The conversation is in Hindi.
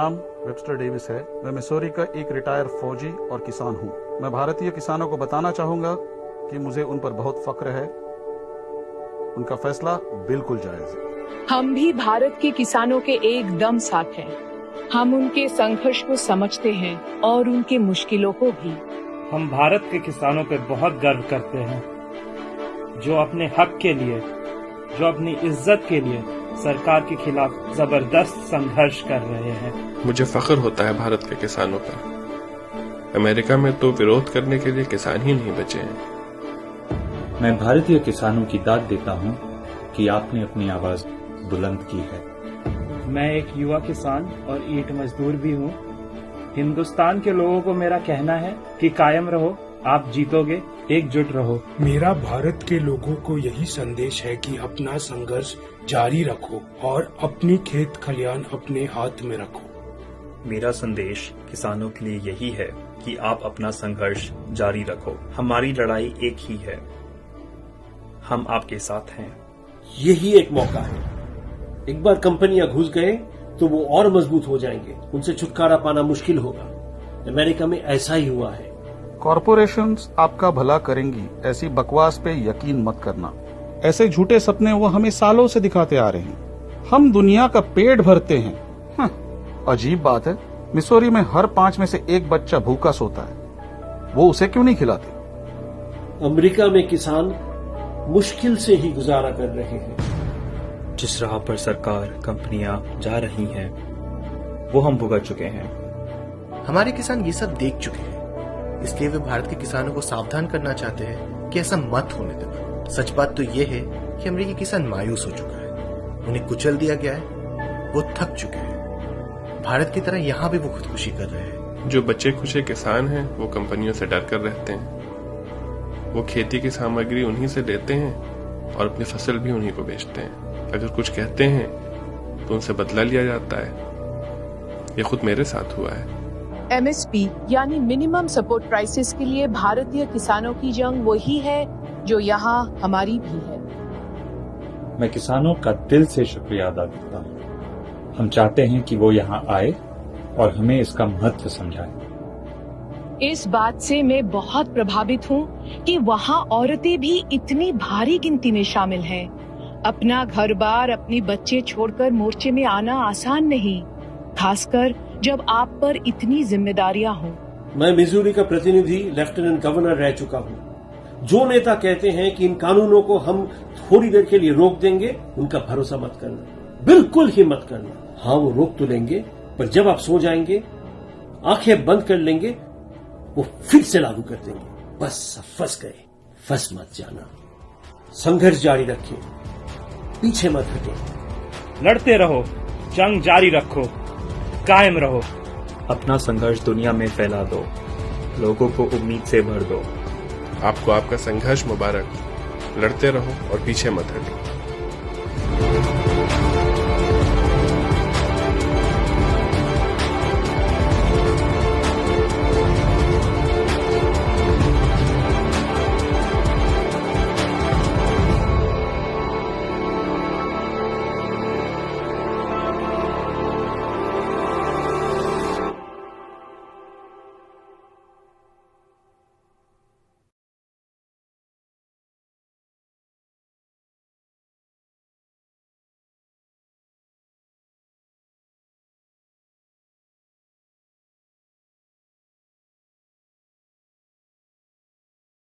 नाम वेबस्टर डेविस है। मैं मिसौरी का एक रिटायर फौजी और किसान हूँ। मैं भारतीय किसानों को बताना चाहूँगा कि मुझे उन पर बहुत फक्र है। उनका फैसला बिल्कुल जायज है। हम भी भारत के किसानों के एकदम साथ हैं। हम उनके संघर्ष को समझते हैं और उनके मुश्किलों को भी। हम भारत के किसानों पर बहुत गर्व करते हैं, जो अपने हक के लिए, जो अपनी इज्जत के लिए सरकार के खिलाफ जबरदस्त संघर्ष कर रहे हैं। मुझे फख्र होता है भारत के किसानों पर। अमेरिका में तो विरोध करने के लिए किसान ही नहीं बचे हैं। मैं भारतीय किसानों की दाद देता हूं कि आपने अपनी आवाज बुलंद की है। मैं एक युवा किसान और ईंट मजदूर भी हूं। हिंदुस्तान के लोगों को मेरा कहना है कि कायम रहो, आप जीतोगे, एकजुट रहो। मेरा भारत के लोगों को यही संदेश है कि अपना संघर्ष जारी रखो और अपनी खेत खलियान अपने हाथ में रखो। मेरा संदेश किसानों के लिए यही है कि आप अपना संघर्ष जारी रखो। हमारी लड़ाई एक ही है, हम आपके साथ हैं। यही एक मौका है। एक बार कंपनियां घुस गए तो वो और मजबूत हो जाएंगे, उनसे छुटकारा पाना मुश्किल होगा। अमेरिका में ऐसा ही हुआ है। कॉरपोरेशंस आपका भला करेंगी, ऐसी बकवास पे यकीन मत करना। ऐसे झूठे सपने वो हमें सालों से दिखाते आ रहे हैं। हम दुनिया का पेट भरते हैं। अजीब बात है, मिसौरी में हर 5 में से 1 बच्चा भूखा सोता है। वो उसे क्यों नहीं खिलाते? अमेरिका में किसान मुश्किल से ही गुजारा कर रहे हैं। जिस राह पर सरकार, कंपनियां जा रही हैं, वो हम भुगत चुके हैं। हमारे किसान ये सब देख चुके हैं, इसलिए वे भारत के किसानों को सावधान करना चाहते हैं कि ऐसा मत होने देना। सच बात तो ये है कि अमेरिकी किसान मायूस हो चुका है, उन्हें कुचल दिया गया है, वो थक चुके हैं। भारत की तरह यहाँ भी वो खुदकुशी कर रहे हैं। जो बच्चे खुशे किसान हैं वो कंपनियों से डर कर रहते हैं। वो खेती की सामग्री उन्हीं से लेते हैं और अपनी फसल भी उन्हीं को बेचते हैं। अगर कुछ कहते हैं तो उनसे बदला लिया जाता है। ये खुद मेरे साथ हुआ है। MSP यानी मिनिमम सपोर्ट प्राइसेस के लिए भारतीय किसानों की जंग वही है जो यहाँ हमारी भी है। मैं किसानों का दिल से शुक्रिया अदा करता हूँ। हम चाहते हैं कि वो यहाँ आए और हमें इसका महत्व समझाएं। इस बात से मैं बहुत प्रभावित हूँ कि वहाँ औरतें भी इतनी भारी गिनती में शामिल हैं। अपना घर-बार, अपने बच्चे छोड़कर मोर्चे में आना आसान नहीं, खासकर जब आप पर इतनी जिम्मेदारियां हों। मैं मिजूरी का प्रतिनिधि लेफ्टिनेंट गवर्नर रह चुका हूँ। जो नेता कहते हैं कि इन कानूनों को हम थोड़ी देर के लिए रोक देंगे, उनका भरोसा मत करना, बिल्कुल ही मत करना। हाँ, वो रोक तो लेंगे, पर जब आप सो जाएंगे, आंखें बंद कर लेंगे, वो फिर से लागू कर देंगे। बस फंस गए, फंस मत जाना। संघर्ष जारी रखिए, पीछे मत हटे। लड़ते रहो, जंग जारी रखो, कायम रहो। अपना संघर्ष दुनिया में फैला दो, लोगों को उम्मीद से भर दो। आपको आपका संघर्ष मुबारक। लड़ते रहो और पीछे मत हटो।